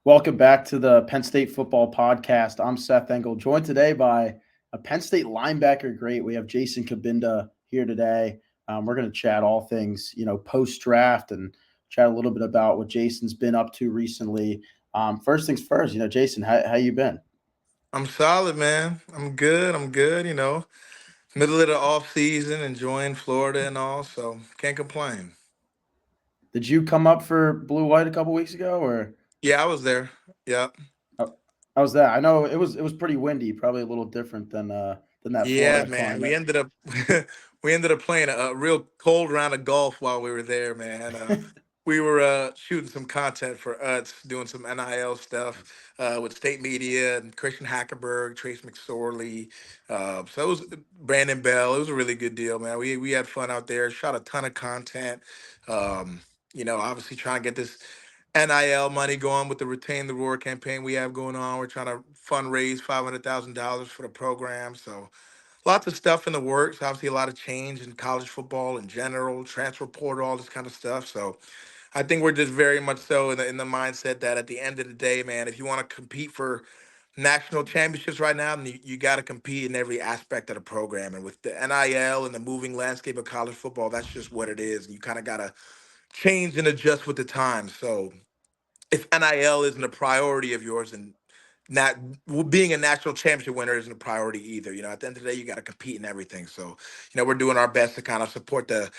Welcome back to the Penn State Football Podcast. I'm Seth Engle, joined today by a Penn State linebacker great. We have Jason Cabinda here today. We're going to chat all things, post draft and chat a little bit about what Jason's been up to recently. First things first, Jason, how you been? I'm solid, man. I'm good. I'm good. Middle of the off season, enjoying Florida and all, so can't complain. Did you come up for Blue White a couple weeks ago, or Yeah, I was there. Yeah, how how was that? I know it was pretty windy, probably a little different than that yeah, Florida man. We climate. ended up we ended up playing a real cold round of golf while we were there, man. We were shooting some content for us, doing some NIL stuff with state media and Christian Hackenberg, Trace McSorley. So it was Brandon Bell. It was a really good deal, man. We had fun out there. Shot a ton of content. Um, obviously trying to get this NIL money going with the Retain the Roar campaign we have going on. We're trying to fundraise $500,000 for the program. So lots of stuff in the works. Obviously, a lot of change in college football in general, transfer portal, all this kind of stuff. So I think we're just very much so in the mindset that at the end of the day, man, if you want to compete for national championships right now, then you got to compete in every aspect of the program. And with the NIL and the moving landscape of college football, that's just what it is. You kind of got to change and adjust with the times. So if NIL isn't a priority of yours, and not being a national championship winner isn't a priority either. At the end of the day, you got to compete in everything. So, we're doing our best to kind of support the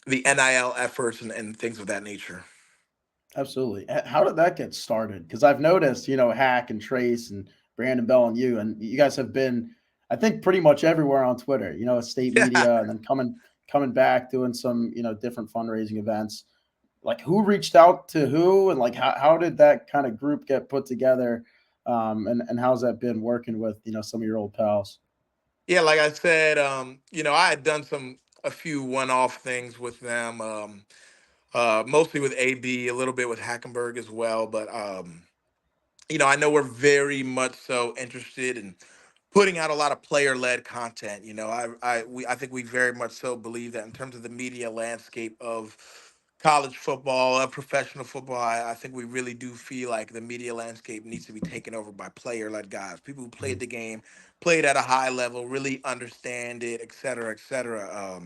the NIL efforts and things of that nature. Absolutely. How did that get started? Because I've noticed, Hack and Trace and Brandon Bell and you guys have been, I think, pretty much everywhere on Twitter. State Yeah. media, and then coming back doing some, different fundraising events. Like, who reached out to who, and like how did that kind of group get put together? And how's that been working with some of your old pals? Yeah, like I said, I had done a few one-off things with them, mostly with AB, a little bit with Hackenberg as well. But I know we're very much so interested in putting out a lot of player-led content. I think we very much so believe that in terms of the media landscape of college football, professional football, I think we really do feel like the media landscape needs to be taken over by player-led guys, people who played the game, played at a high level, really understand it, et cetera, et cetera.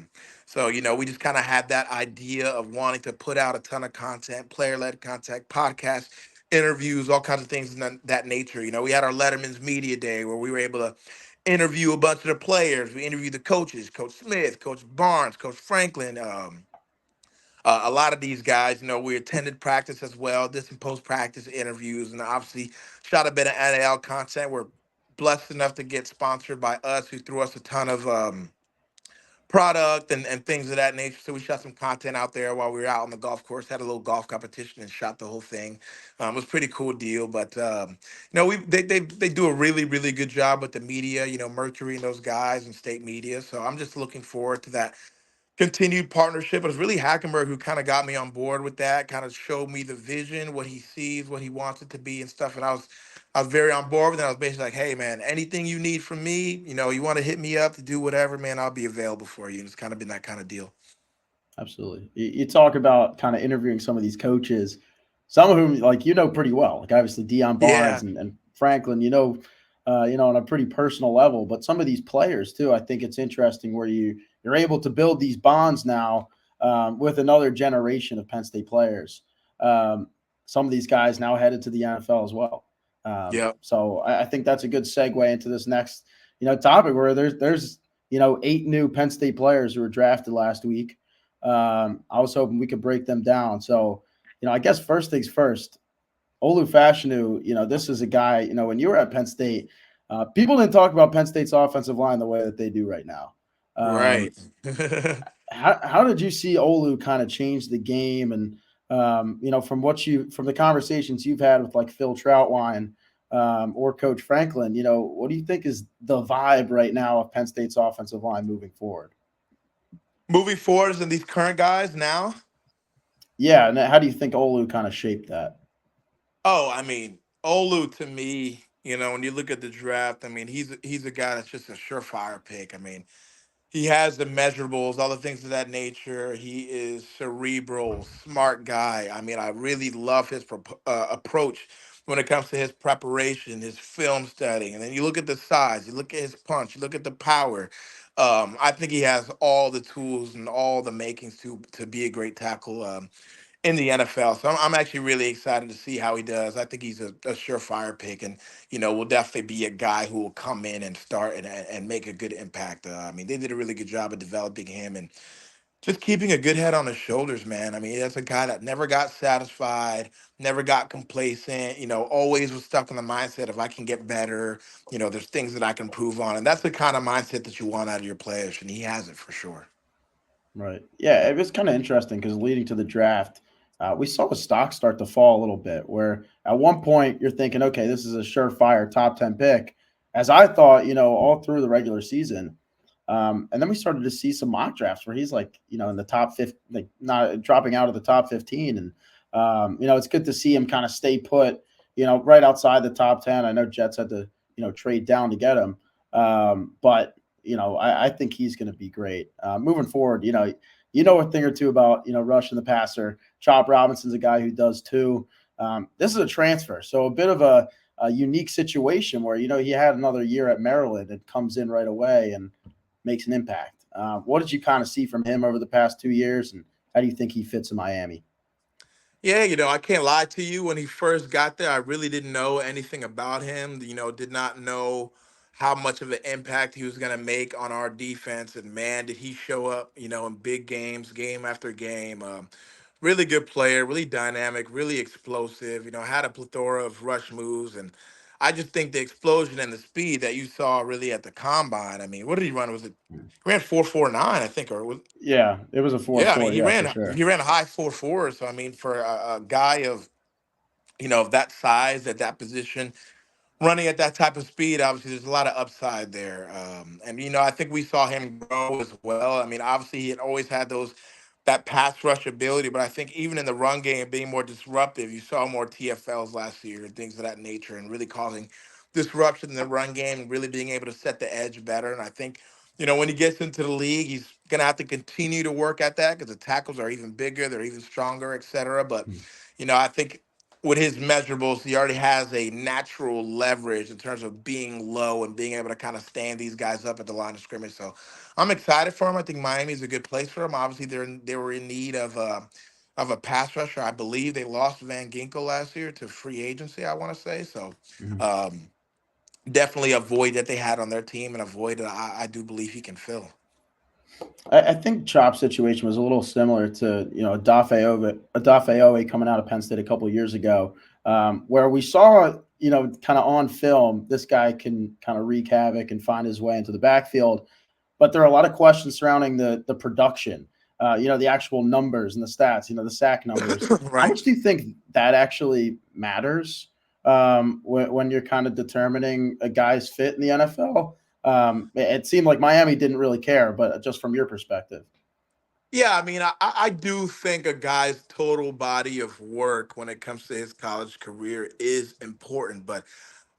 So we just kind of had that idea of wanting to put out a ton of content, player-led content, podcasts, interviews, all kinds of things in that nature. We had our Letterman's Media Day where we were able to interview a bunch of the players. We interviewed the coaches, Coach Smith, Coach Barnes, Coach Franklin. A lot of these guys, we attended practice as well, did some post practice interviews, and obviously shot a bit of NAL content. We're blessed enough to get sponsored by us, who threw us a ton of product and things of that nature. So we shot some content out there while we were out on the golf course, had a little golf competition and shot the whole thing. It was a pretty cool deal. But they do a really, really good job with the media, Mercury and those guys and state media. So I'm just looking forward to that continued partnership. It was really Hackenberg who kind of got me on board with that, kind of showed me the vision, what he sees, what he wants it to be and stuff. And I was very on board with it. I was basically like, hey man, anything you need from me, you want to hit me up to do whatever, man, I'll be available for you. And it's kind of been that kind of deal. Absolutely. You talk about kind of interviewing some of these coaches, some of whom like pretty well, like obviously Deion Barnes Yeah. and Franklin, on a pretty personal level. But some of these players too, I think it's interesting where you're able to build these bonds now with another generation of Penn State players. Um, some of these guys now headed to the NFL as well. Yep. So I think that's a good segue into this next topic where there's eight new Penn State players who were drafted last week. I was hoping we could break them down. So, I guess first things first, Olu Fashanu, this is a guy, when you were at Penn State, people didn't talk about Penn State's offensive line the way that they do right now. Um, Right. how did you see Olu kind of change the game? And, from the conversations you've had with like Phil Troutwine or Coach Franklin, what do you think is the vibe right now of Penn State's offensive line moving forward? Moving forward and these current guys now. Yeah, and how do you think Olu kind of shaped that? Oh, I mean, Olu to me, when you look at the draft, I mean, he's a guy that's just a surefire pick. I mean, he has the measurables, all the things of that nature. He is cerebral, smart guy. I mean, I really love his approach when it comes to his preparation, his film studying. And then you look at the size, you look at his punch, you look at the power. I think he has all the tools and all the makings to be a great tackle. In the NFL. So I'm actually really excited to see how he does. I think he's a surefire pick, and will definitely be a guy who will come in and start and make a good impact. I mean, they did a really good job of developing him and just keeping a good head on his shoulders, man. I mean, that's a guy that never got satisfied, never got complacent. Always was stuck in the mindset of I can get better. There's things that I can improve on, and that's the kind of mindset that you want out of your players, and he has it for sure. Right. Yeah, it was kind of interesting because leading to the draft, we saw the stock start to fall a little bit. Where at one point you're thinking, okay, this is a surefire top 10 pick, as I thought, all through the regular season. And then we started to see some mock drafts where he's like, in the top 50, like not dropping out of the top 15. And, it's good to see him kind of stay put, right outside the top 10. I know Jets had to, trade down to get him. But I think he's going to be great moving forward. A thing or two about rushing the passer. Chop Robinson's a guy who does too. This is a transfer, so a bit of a unique situation where he had another year at Maryland and comes in right away and makes an impact. What did you kind of see from him over the past 2 years, and how do you think he fits in Miami? Yeah, I can't lie to you. When he first got there, I really didn't know anything about him. Did not know how much of an impact he was going to make on our defense. And man, did he show up, in big games, game after game. Really good player, really dynamic, really explosive. Had a plethora of rush moves. And I just think the explosion and the speed that you saw really at the combine. I mean, what did he run? Was it, he ran 4.49, I think, or was, Yeah, it was a four yeah, I mean, four. he Yeah, for ran sure. he ran a high 4.4. So I mean, for a guy of that size at that position, running at that type of speed, obviously there's a lot of upside there. And I think we saw him grow as well. I mean, obviously he had always had that pass rush ability, but I think even in the run game being more disruptive, you saw more TFLs last year and things of that nature, and really causing disruption in the run game and really being able to set the edge better. And I think when he gets into the league, he's gonna have to continue to work at that because the tackles are even bigger, they're even stronger, et cetera. But I think with his measurables, he already has a natural leverage in terms of being low and being able to kind of stand these guys up at the line of scrimmage. So I'm excited for him. I think Miami is a good place for him. Obviously, they were in need of a pass rusher. I believe they lost Van Ginkel last year to free agency, I want to say. So Mhm. um, definitely a void that they had on their team and a void that I do believe he can fill. I think Chop's situation was a little similar to Adafeowe coming out of Penn State a couple of years ago, where we saw kind of on film this guy can kind of wreak havoc and find his way into the backfield, but there are a lot of questions surrounding the production, the actual numbers and the stats, the sack numbers. How Right. much do you think that actually matters when you're kind of determining a guy's fit in the NFL? It seemed like Miami didn't really care, but just from your perspective. Yeah, I mean, I do think a guy's total body of work when it comes to his college career is important, but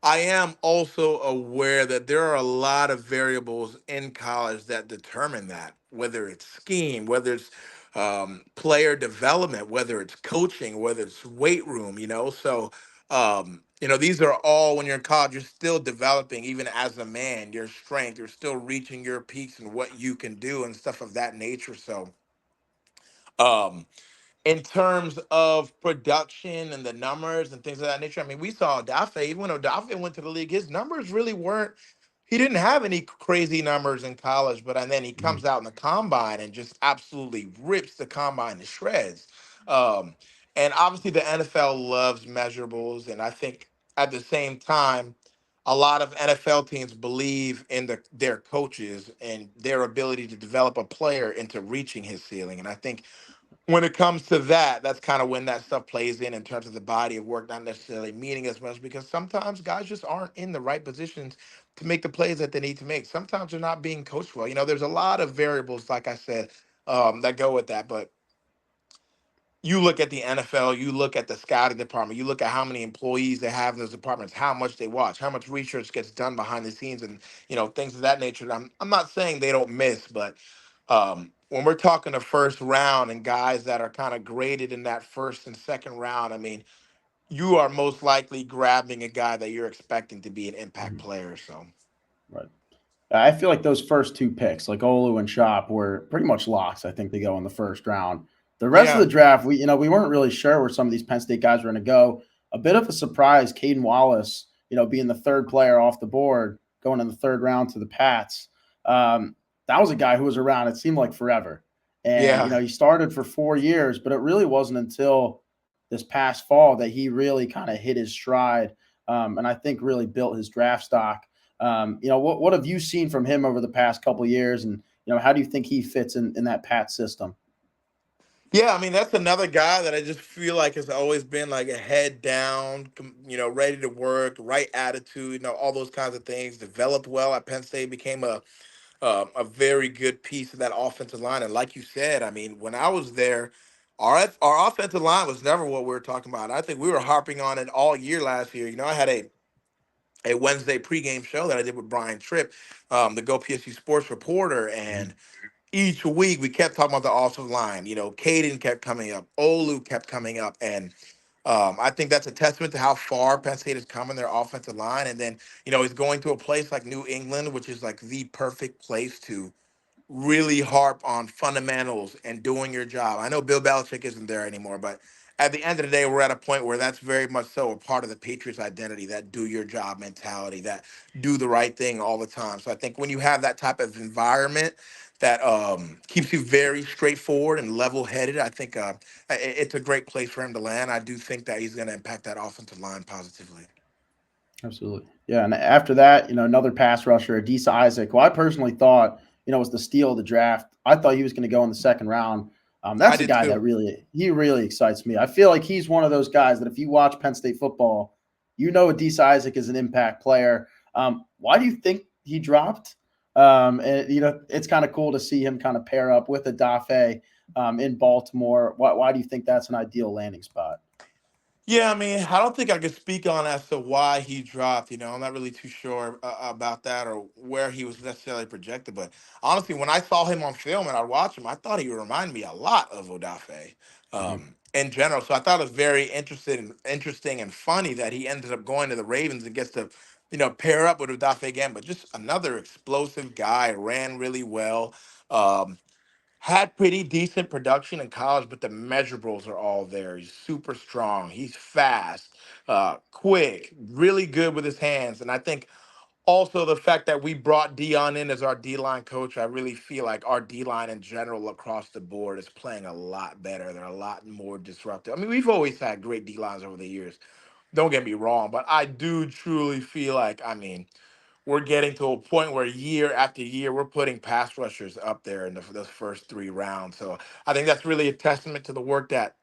I am also aware that there are a lot of variables in college that determine that, whether it's scheme, whether it's player development, whether it's coaching, whether it's weight room. So, these are all when you're in college, you're still developing, even as a man, your strength, you're still reaching your peaks and what you can do and stuff of that nature. So, um, in terms of production and the numbers and things of that nature. I mean, we saw Dafe, even when Dafe went to the league, his numbers really weren't, he didn't have any crazy numbers in college, but and then he Mhm. comes out in the combine and just absolutely rips the combine to shreds. Um, and obviously the NFL loves measurables. And I think at the same time, a lot of NFL teams believe in their coaches and their ability to develop a player into reaching his ceiling. And I think when it comes to that, that's kind of when that stuff plays in terms of the body of work, not necessarily meaning as much because sometimes guys just aren't in the right positions to make the plays that they need to make. Sometimes they're not being coached well. There's a lot of variables, like I said, that go with that. But you look at the NFL, you look at the scouting department, you look at how many employees they have in those departments, how much they watch, how much research gets done behind the scenes, and things of that nature. I'm not saying they don't miss, but when we're talking the first round and guys that are kind of graded in that first and second round, I mean, you are most likely grabbing a guy that you're expecting to be an impact player. So Right. I feel like those first two picks, like Olu and Shop, were pretty much locks. I think they go in the first round. The rest of yeah, the draft, we weren't really sure where some of these Penn State guys were going to go. A bit of a surprise, Caedan Wallace, being the third player off the board, going in the third round to the Pats. That was a guy who was around, it seemed like forever. And, yeah. he started for 4 years, but it really wasn't until this past fall that he really kind of hit his stride, and I think really built his draft stock. What have you seen from him over the past couple of years, and how do you think he fits in that Pat system? Yeah, I mean that's another guy that I just feel like has always been like a head down, ready to work, right attitude, all those kinds of things. Developed well at Penn State, became a very good piece of that offensive line. And like you said, I mean, when I was there, our offensive line was never what we were talking about. I think we were harping on it all year last year. I had a Wednesday pregame show that I did with Brian Tripp, the Go PSU sports reporter, and each week we kept talking about the offensive line. Caden kept coming up, Olu kept coming up, and I think that's a testament to how far Penn State has come in their offensive line. And then, he's going to a place like New England, which is like the perfect place to really harp on fundamentals and doing your job. I know Bill Belichick isn't there anymore, but at the end of the day, we're at a point where that's very much so a part of the Patriots' identity, that do your job mentality, that do the right thing all the time. So I think when you have that type of environment that keeps you very straightforward and level-headed, I think it's a great place for him to land. I do think that he's going to impact that offensive line positively. Absolutely. Yeah. And after that, another pass rusher, Adisa Isaac, who I personally thought, was the steal of the draft. I thought he was going to go in the second round. I That's a did guy that too. really excites me. I feel like he's one of those guys that if you watch Penn State football, Adisa Isaac is an impact player. Why do you think he dropped? And, it's kind of cool to see him kind of pair up with Adafe in Baltimore. Why do you think that's an ideal landing spot? Yeah, I mean, I don't think I could speak on as to why he dropped. I'm not really too sure about that or where he was necessarily projected. But honestly, when I saw him on film and I watched him, I thought he reminded me a lot of Odafe Mhm. in general. So I thought it was very interesting and funny that he ended up going to the Ravens and gets to, pair up with Odafe again. But just another explosive guy, ran really well. Um, had pretty decent production in college, but the measurables are all there. He's super strong. He's fast, quick, really good with his hands. And I think also the fact that we brought Dion in as our D line coach, I really feel like our D line in general across the board is playing a lot better. They're a lot more disruptive. I mean, we've always had great D lines over the years. Don't get me wrong, but I do truly feel like, I mean, we're getting to a point where year after year we're putting pass rushers up there in those first three rounds. So I think that's really a testament to the work that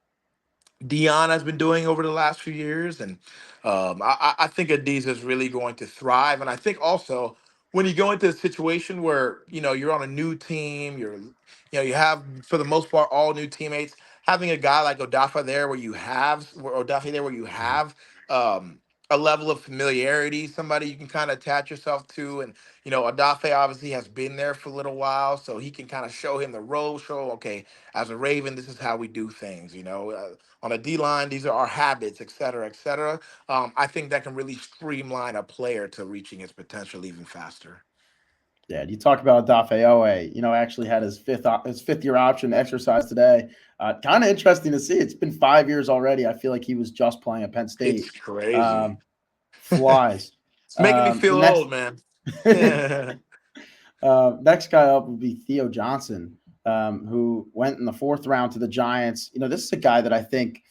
Dion has been doing over the last few years, and I think Adiz is really going to thrive. And I think also when you go into a situation where you're on a new team, you have for the most part all new teammates. Having a guy like Odafe there, where you have um, a level of familiarity, somebody you can kind of attach yourself to, and Odafe obviously has been there for a little while, so he can kind of show him the ropes. Show okay, as a Raven, this is how we do things. On a D line, these are our habits, et cetera, et cetera. I think that can really streamline a player to reaching his potential even faster. Yeah, you talk about Dafe Owe, actually had his fifth year option exercise today. Kind of interesting to see. It's been 5 years already. I feel like he was just playing at Penn It's State. crazy. Um, Flies. It's making me The feel next old, man. next guy up would be Theo Johnson, who went in the fourth round to the Giants. This is a guy that I think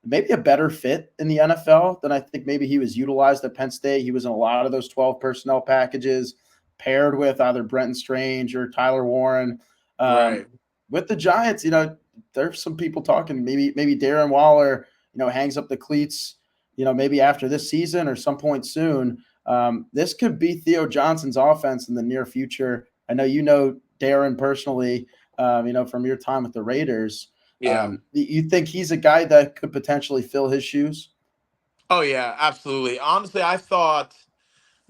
maybe a better fit in the NFL than I think maybe he was utilized at Penn State. He was in a lot of those 12 personnel packages paired with either Brenton Strange or Tyler Warren. Right. With the Giants, there's some people talking maybe Darren Waller, hangs up the cleats, maybe after this season or some point soon. This could be Theo Johnson's offense in the near future. I know Darren personally, from your time with the Raiders. Yeah. You think he's a guy that could potentially fill his shoes? Oh yeah, absolutely. Honestly, I thought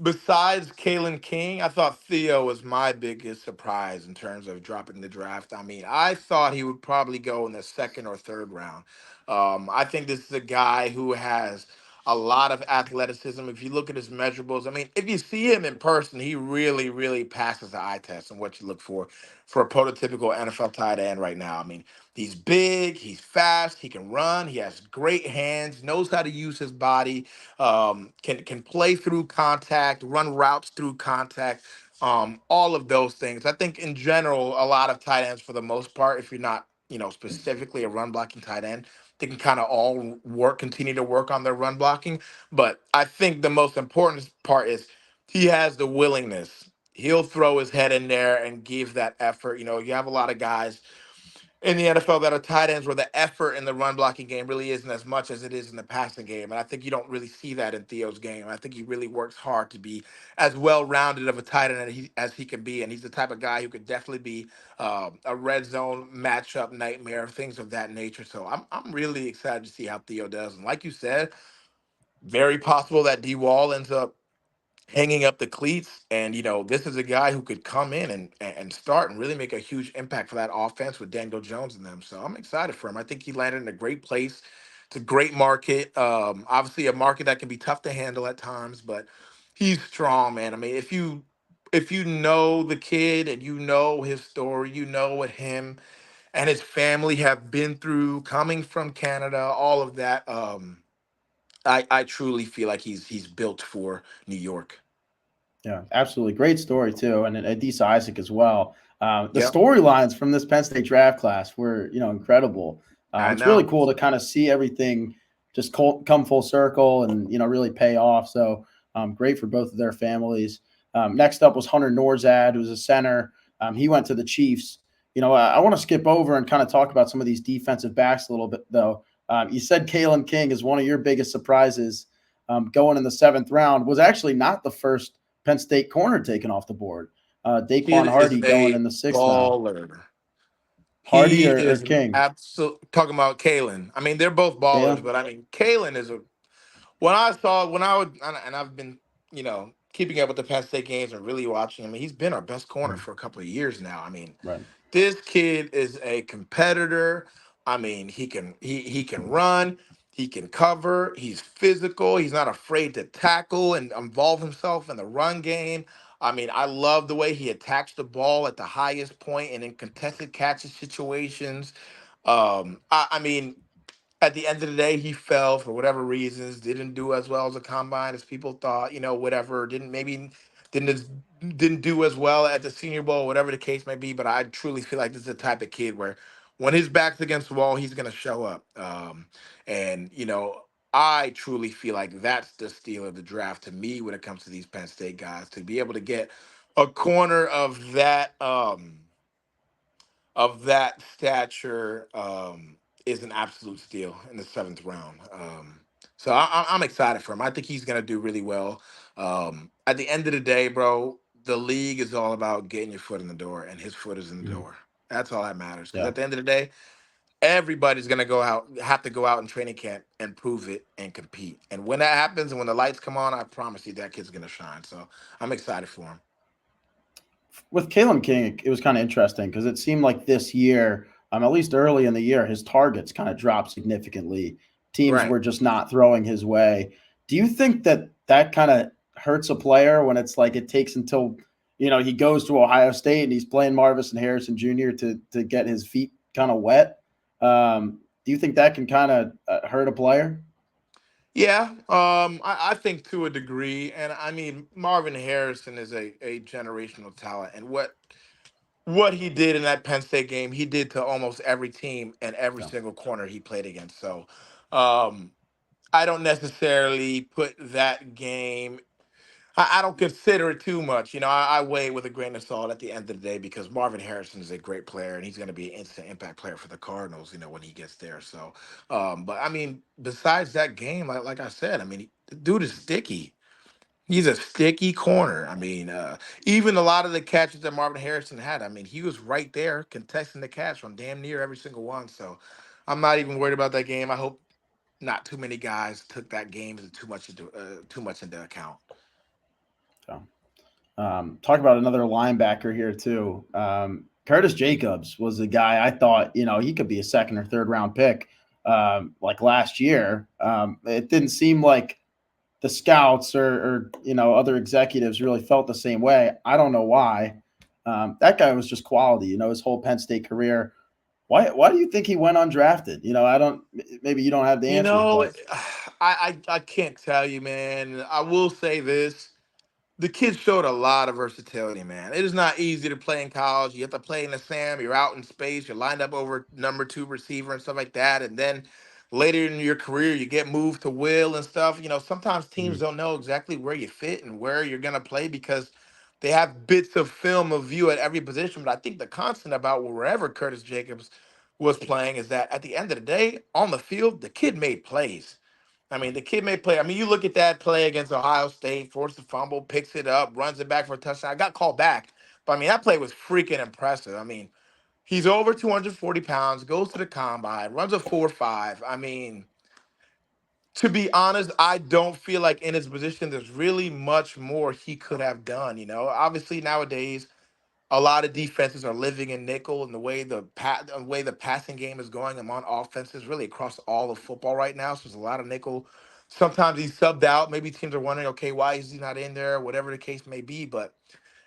besides Kalen King, I thought Theo was my biggest surprise in terms of dropping the draft. I mean, I thought he would probably go in the second or third round. I think this is a guy who has a lot of athleticism. If you look at his measurables, I mean, if you see him in person, he really, really passes the eye test and what you look for a prototypical NFL tight end right now. I mean, he's big, he's fast, he can run, he has great hands, knows how to use his body, can play through contact, run routes through contact, all of those things. I think in general, a lot of tight ends, for the most part, if you're not specifically a run blocking tight end, they can kind of all continue to work on their run blocking. But I think the most important part is he has the willingness. He'll throw his head in there and give that effort. You have a lot of guys in the NFL that are tight ends where the effort in the run blocking game really isn't as much as it is in the passing game. And I think you don't really see that in Theo's game. I think he really works hard to be as well rounded of a tight end as he can be. And he's the type of guy who could definitely be a red zone matchup nightmare, things of that nature. So I'm really excited to see how Theo does. And like you said, very possible that D Wall ends up hanging up the cleats. And this is a guy who could come in and start and really make a huge impact for that offense with Daniel Jones and them. So I'm excited for him. I think he landed in a great place. It's a great market. Obviously, a market that can be tough to handle at times, but he's strong, man. I mean, if you know the kid and you know his story, you know what him and his family have been through coming from Canada, all of that. I truly feel like he's built for New York. Yeah, absolutely. Great story too, and Adisa Isaac as well. The Yep. storylines from this Penn State draft class were, incredible. I It's really know. cool to kind of see everything just come full circle and really pay off. So great for both of their families. Next up was Hunter Nourzad, who's a center. He went to the Chiefs. I want to skip over and kind of talk about some of these defensive backs a little bit, though. You said Kalen King is one of your biggest surprises going in the seventh round. Was actually not the first Penn State corner taken off the board. Kid Daequan is Hardy going a in the sixth round. baller. Hardy He or is an King? absolute talking about Kalen. I mean, they're both ballers, Kalen? but I mean, Kalen is a when I would and I've been keeping up with the Penn State games and really watching. I mean, he's been our best corner Mhm. for a couple of years now. I mean, Right. this kid is a competitor. I mean, he can run, he can cover, he's physical, he's not afraid to tackle and involve himself in the run game. I mean, I love the way he attacks the ball at the highest point and in contested catches situations. I mean, at the end of the day, he fell for whatever reasons, didn't do as well as a combine as people thought, whatever, didn't as, didn't do as well at the Senior Bowl, whatever the case may be. But I truly feel like this is the type of kid where when his back's against the wall, he's gonna show up. And I truly feel like that's the steal of the draft to me when it comes to these Penn State guys to be able to get a corner of that stature is an absolute steal in the seventh round. So I'm excited for him. I think he's going to do really well. At the end of the day, bro, the league is all about getting your foot in the door, and his foot is in the Mhm. door. That's all that matters. Because Yeah. at the end of the day, everybody's going to have to go out in training camp and prove it and compete. And when that happens, and when the lights come on, I promise you that kid's going to shine. So I'm excited for him. With Kalen King, it was kind of interesting because it seemed like this year, at least early in the year, his targets kind of dropped significantly. Teams Right. were just not throwing his way. Do you think that kind of hurts a player when it's like it takes until he goes to Ohio State and he's playing Marvis and Harrison Jr. to get his feet kind of wet? Do you think that can kind of hurt a player? Yeah, I think to a degree, and I mean Marvin Harrison is a generational talent, and what he did in that Penn State game, he did to almost every team and every Yeah. single corner he played against. So, um, I don't necessarily put that game. I don't consider it too much. I weigh it with a grain of salt at the end of the day because Marvin Harrison is a great player and he's going to be an instant impact player for the Cardinals, when he gets there. So, but I mean, besides that game, like I said, I mean, the dude is sticky. He's a sticky corner. I mean, even a lot of the catches that Marvin Harrison had, I mean, he was right there contesting the catch on damn near every single one. So I'm not even worried about that game. I hope not too many guys took that game as too much into account. So, talk about another linebacker here too. Curtis Jacobs was a guy I thought he could be a second or third round pick. Like last year, it didn't seem like the scouts or other executives really felt the same way. I don't know why. That guy was just quality. His whole Penn State career. Why do you think he went undrafted? I don't. Maybe you don't have the You answers, know, but I can't tell you, man. I will say this. The kid showed a lot of versatility, man. It is not easy to play in college. You have to play in the Sam. You're out in space. You're lined up over number two receiver and stuff like that. And then later in your career, you get moved to will and stuff. Sometimes teams don't know exactly where you fit and where you're gonna play because they have bits of film of you at every position. But I think the constant about wherever Curtis Jacobs was playing is that at the end of the day, on the field, the kid made plays. I mean, the kid may play. I mean, you look at that play against Ohio State, forced the fumble, picks it up, runs it back for a touchdown. I got called back, but I mean, that play was freaking impressive. I mean, he's over 240 pounds, goes to the combine, runs a 4.5. I mean, to be honest, I don't feel like in his position there's really much more he could have done. Obviously nowadays a lot of defenses are living in nickel, and the way the passing game is going among offenses really across all of football right now. So there's a lot of nickel. Sometimes he's subbed out. Maybe teams are wondering, okay, why is he not in there? Whatever the case may be. But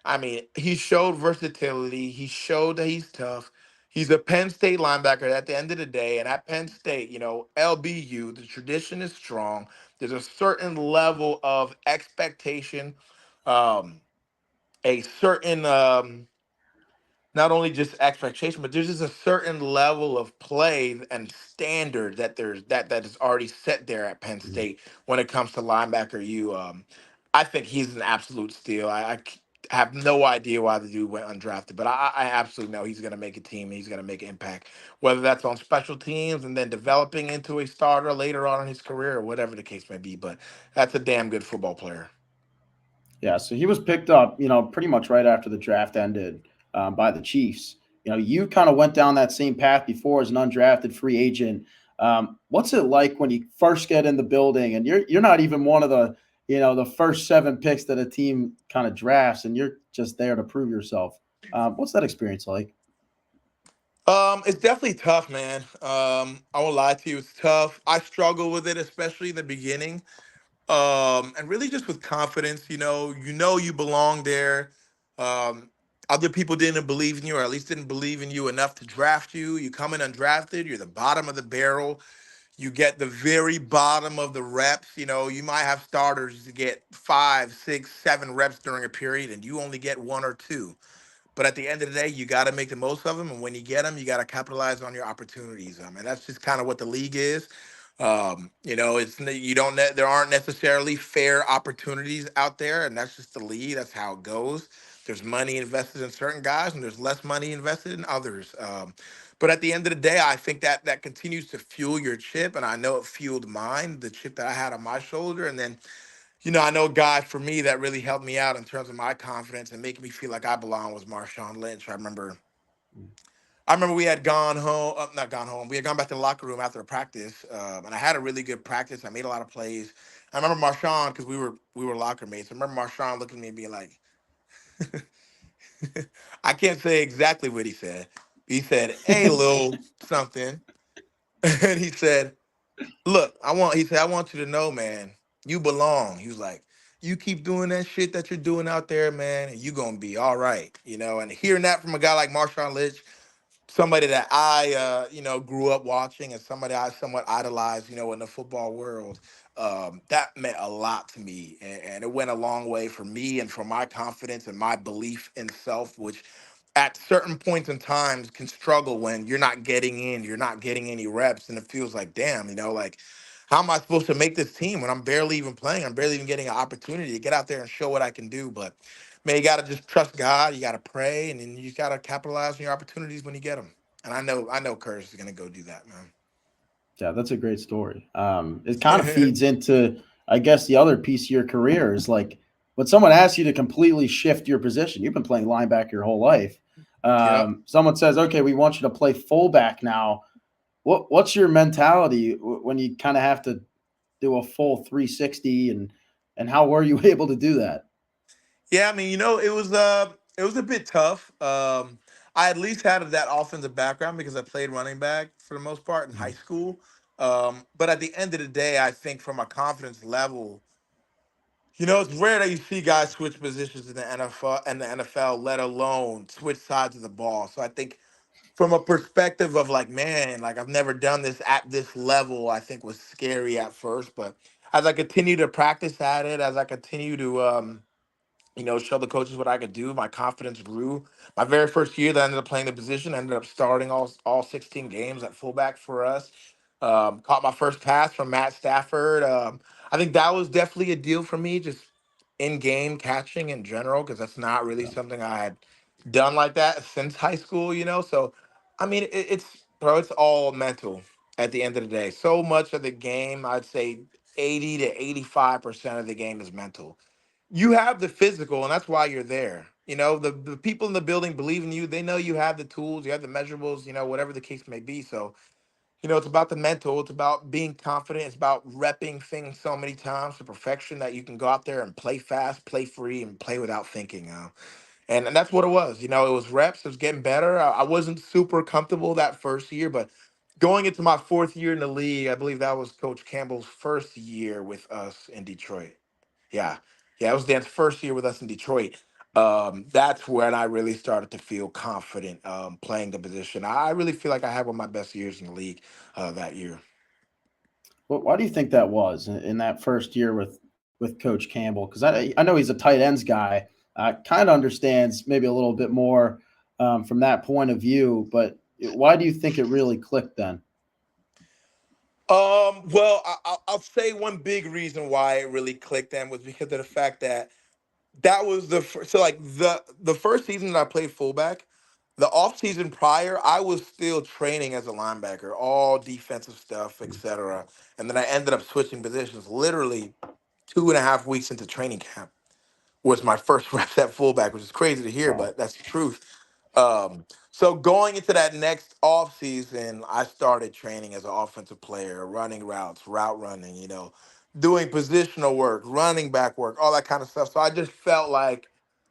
I mean, he showed versatility. He showed that he's tough. He's a Penn State linebacker at the end of the day. And at Penn State, LBU, the tradition is strong. There's a certain level of expectation, um, a certain not only just expectation, but there's just a certain level of play and standard that is already set there at Penn State when it comes to linebacker. I think he's an absolute steal. Have no idea why the dude went undrafted, but I absolutely know he's going to make a team. And he's going to make an impact, whether that's on special teams and then developing into a starter later on in his career or whatever the case may be. But that's a damn good football player. yeah, so he was picked up, pretty much right after the draft ended by the Chiefs. You kind of went down that same path before as an undrafted free agent. What's it like when you first get in the building and you're not even one of the first seven picks that a team kind of drafts, and you're just there to prove yourself? What's that experience like? It's definitely tough, man. I won't lie to you, it's tough. I struggle with it, especially in the beginning. And really just with confidence, you belong there. Um, Other people didn't believe in you, or at least didn't believe in you enough to draft you. You come in undrafted, you're the bottom of the barrel. You get the very bottom of the reps. You might have starters to get 5, 6, 7 reps during a period, and you only get one or two. But at the end of the day, you got to make the most of them, and when you get them, you got to capitalize on your opportunities. And that's just kind of what the league is. It's you don't there aren't necessarily fair opportunities out there, and that's just the league. That's how it goes. There's money invested in certain guys, and there's less money invested in others. But at the end of the day, I think that continues to fuel your chip, and I know it fueled mine, the chip that I had on my shoulder, and then I know a guy for me that really helped me out in terms of my confidence and making me feel like I belong was Marshawn Lynch. I remember we had gone home, not gone home. We had gone back to the locker room after a practice, and I had a really good practice. I made a lot of plays. I remember Marshawn because we were locker mates. I remember Marshawn looking at me and being like, I can't say exactly what he said. He said, "Hey, little something," and he said, "Look, he said, I want you to know, man, you belong." He was like, "You keep doing that shit that you're doing out there, man, and you gonna be all right." And hearing that from a guy like Marshawn Lynch, somebody that I, grew up watching and somebody I somewhat idolized, in the football world, that meant a lot to me. And it went a long way for me and for my confidence and my belief in self, which at certain points in times can struggle when you're not getting any reps. And it feels like, damn, like, how am I supposed to make this team when I'm barely even playing? I'm barely even getting an opportunity to get out there and show what I can do. But man, you got to just trust God. You got to pray, and then you got to capitalize on your opportunities when you get them. And I know Curtis is gonna go do that, Yeah, that's a great story. It kind of man. feeds into, I guess, the other piece of your career is like when someone asks you to completely shift your position, you've been playing linebacker your whole life. Yep. Someone says, "Okay, we want you to play fullback now." What's your mentality when you kind of have to do a full 360, and how were you able to do that? Yeah, I mean, it was a bit tough. I at least had that offensive background because I played running back for the most part in high Mhm. school. But at the end of the day, I think from a confidence level, it's rare that you see guys switch positions in the NFL, let alone switch sides of the ball. So I think from a perspective of like, man, like I've never done this at this level, I think was scary at first. But as I continue to practice at it, as I continue to show the coaches what I could do. My confidence grew. My very first year that I ended up playing the position, I ended up starting all 16 games at fullback for us. Caught my first pass from Matt Stafford. I think that was definitely a deal for me, just in game catching in general, because that's not really Yeah. something I had done like that since high school. So, I mean, bro, it's all mental at the end of the day. So much of the game, I'd say 80 to 85% of the game is mental. You have the physical, and that's why you're there. The people in the building believe in you. They know you have the tools, you have the measurables, whatever the case may be. So, it's about the mental. It's about being confident. It's about repping things so many times to perfection that you can go out there and play fast, play free, and play without thinking. And that's what it was. It was reps. It was getting better. I wasn't super comfortable that first year, but going into my fourth year in the league, I believe that was Coach Campbell's first year with us in Detroit. Yeah. Yeah, it was Dan's first year with us in Detroit. That's when I really started to feel confident playing the position. I really feel like I had one of my best years in the league that year. Why do you think that was in that first year with Coach Campbell? Because I know he's a tight ends guy. Kind of understands maybe a little bit more from that point of view. But why do you think it really clicked then? Well, I'll say one big reason why it really clicked then was because of the fact that that was so like the first season that I played fullback, the off season prior, I was still training as a linebacker, all defensive stuff, etc. And then I ended up switching positions literally 2.5 weeks into training camp was my first reps at fullback, which is crazy to hear, Wow. but that's the truth. So going into that next off season, I started training as an offensive player, running routes, route running, doing positional work, running back work, all that kind of stuff. So I just felt like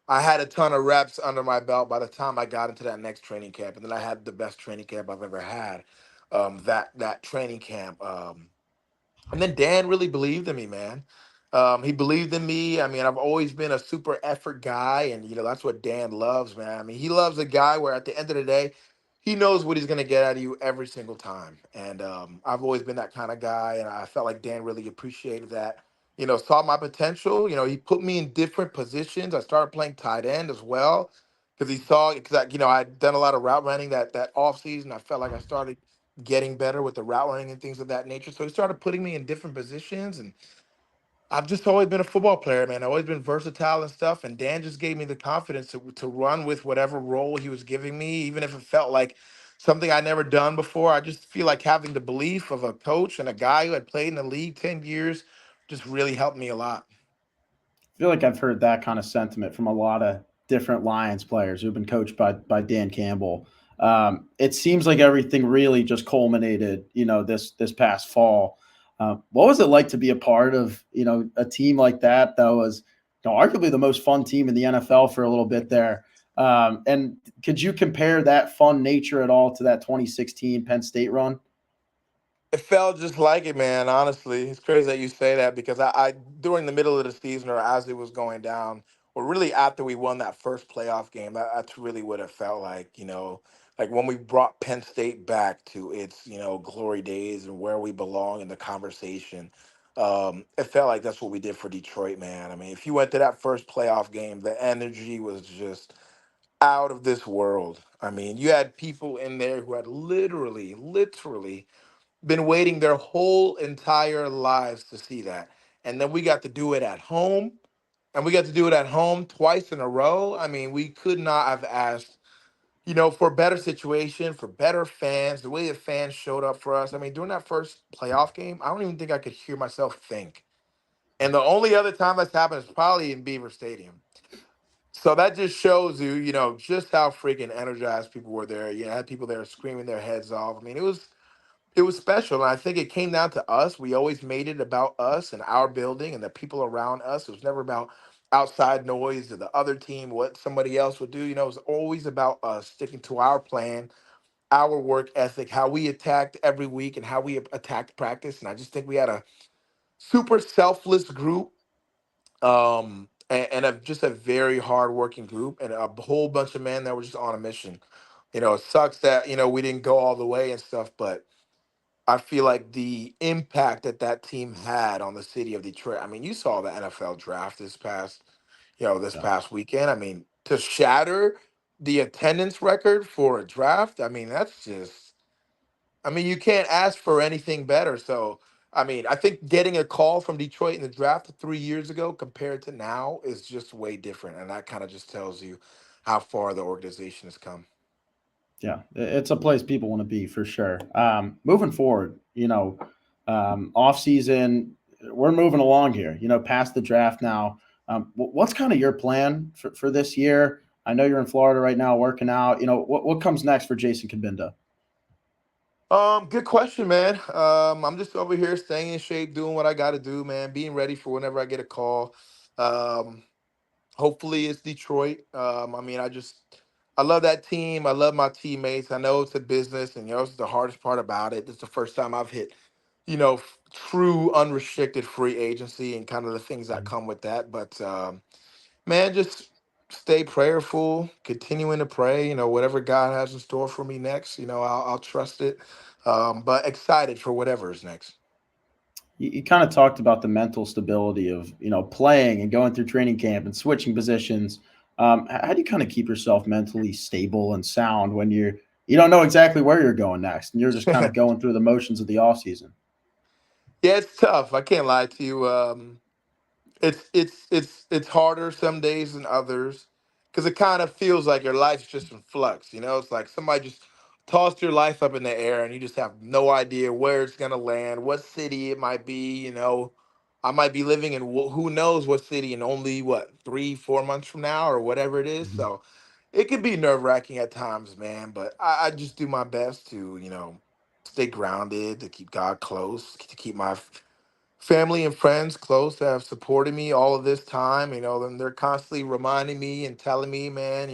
I had a ton of reps under my belt by the time I got into that next training camp, and then I had the best training camp I've ever had. That training camp. And then Dan really believed in me, man. He believed in me. I mean, I've always been a super effort guy, and that's what Dan loves, man. I mean, he loves a guy where at the end of the day, he knows what he's gonna get out of you every single time. And I've always been that kind of guy, and I felt like Dan really appreciated that. Saw my potential. He put me in different positions. I started playing tight end as well because he saw because I'd done a lot of route running that off season. I felt like I started getting better with the route running and things of that nature. So he started putting me in different positions, and I've just always been a football player, man. I've always been versatile and stuff. And Dan just gave me the confidence to run with whatever role he was giving me, even if it felt like something I never done before. I just feel like having the belief of a coach and a guy who had played in the league 10 years just really helped me a lot. I feel like I've heard that kind of sentiment from a lot of different Lions players who've been coached by Dan Campbell. It seems like everything really just culminated, this past fall. What was it like to be a part of, a team like that was, arguably the most fun team in the NFL for a little bit there? And could you compare that fun nature at all to that 2016 Penn State run? It felt just like it, man. Honestly, it's crazy that you say that because I during the middle of the season or as it was going down, or really after we won that first playoff game, that's really what it felt like. Like when we brought Penn State back to its glory days and where we belong in the conversation. It felt like that's what we did for Detroit, man. I mean, if you went to that first playoff game, the energy was just out of this world. I mean, you had people in there who had literally been waiting their whole entire lives to see that. And then we got to do it at home, and we got to do it at home twice in a row. I mean, we could not have asked, for a better situation, for better fans, the way the fans showed up for us. I mean, during that first playoff game, I don't even think I could hear myself think. And the only other time that's happened is probably in Beaver Stadium. So that just shows you, just how freaking energized people were there. You had people there screaming their heads off. I mean, it was special, and I think it came down to us. We always made it about us and our building and the people around us. It was never about outside noise or the other team, what somebody else would do. It was always about us sticking to our plan, our work ethic, how we attacked every week, and how we attacked practice. And I just think we had a super selfless group, and just a very hardworking group, and a whole bunch of men that were just on a mission. It sucks that we didn't go all the way and stuff, but I feel like the impact that that team had on the city of Detroit. I mean, you saw the NFL draft this Yeah. past weekend. I mean, to shatter the attendance record for a draft, I mean, that's just, I mean, you can't ask for anything better. So, I mean, I think getting a call from Detroit in the draft 3 years ago compared to now is just way different. And that kind of just tells you how far the organization has come. Yeah, it's a place people want to be for sure. Moving forward, off season, we're moving along here. Past the draft now. What's kind of your plan for this year? I know you're in Florida right now, working out. What comes next for Jason Cabinda? Good question, man. I'm just over here staying in shape, doing what I got to do, man. Being ready for whenever I get a call. Um, Hopefully it's Detroit. I mean, I love that team. I love my teammates. I know it's a business, and it's the hardest part about it. It's the first time I've hit, true unrestricted free agency and kind of the things that come with that. But man, just stay prayerful, continuing to pray. Whatever God has in store for me next, I'll trust it. But excited for whatever is next. You kind of talked about the mental stability of playing and going through training camp and switching positions. How do you kind of keep yourself mentally stable and sound when you don't know exactly where you're going next and you're just kind of going through the motions of the off season? Yeah, it's tough. I can't lie to you. It's harder some days than others because it kind of feels like your life's just in flux. It's like somebody just tossed your life up in the air and you just have no idea where it's gonna land, what city it might be. I might be living in who knows what city in only what 3, 4 months from now or whatever it is. Mhm. So it can be nerve wracking at times, man. But I just do my best to stay grounded, to keep God close, to keep my family and friends close that have supported me all of this time, and they're constantly reminding me and telling me, man,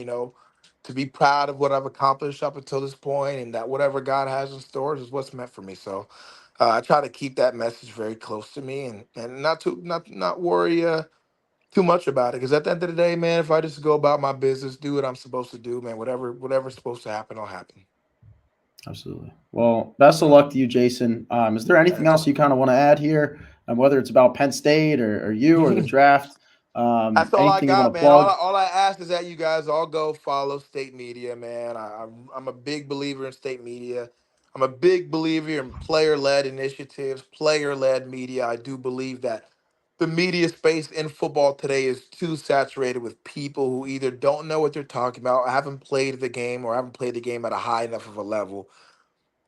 to be proud of what I've accomplished up until this point, and that whatever God has in store is what's meant for me. So I try to keep that message very close to me, and not worry too much about it. Because at the end of the day, man, if I just go about my business, do what I'm supposed to do, man, whatever's supposed to happen will happen. Absolutely. Well, best of luck to you, Jason. Is there anything Thanks, else you man. kind of want to add here, whether it's about Penn State or you or the draft? That's all I Anything you want got, to man. All plug? I, all I ask is that you guys all go follow state media, man. I'm a big believer in state media. I'm a big believer in player-led initiatives, player-led media. I do believe that the media space in football today is too saturated with people who either don't know what they're talking about, or haven't played the game, or haven't played the game at a high enough of a level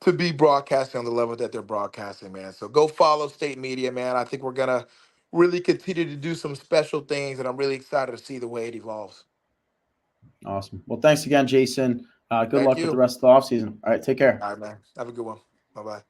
to be broadcasting on the level that they're broadcasting, man. So go follow state media, man. I think we're gonna really continue to do some special things, and I'm really excited to see the way it evolves. Awesome. Well, thanks again, Jason. Good Thank luck with the you. rest of the offseason. All right, take care. All right, man. Have a good one. Bye bye.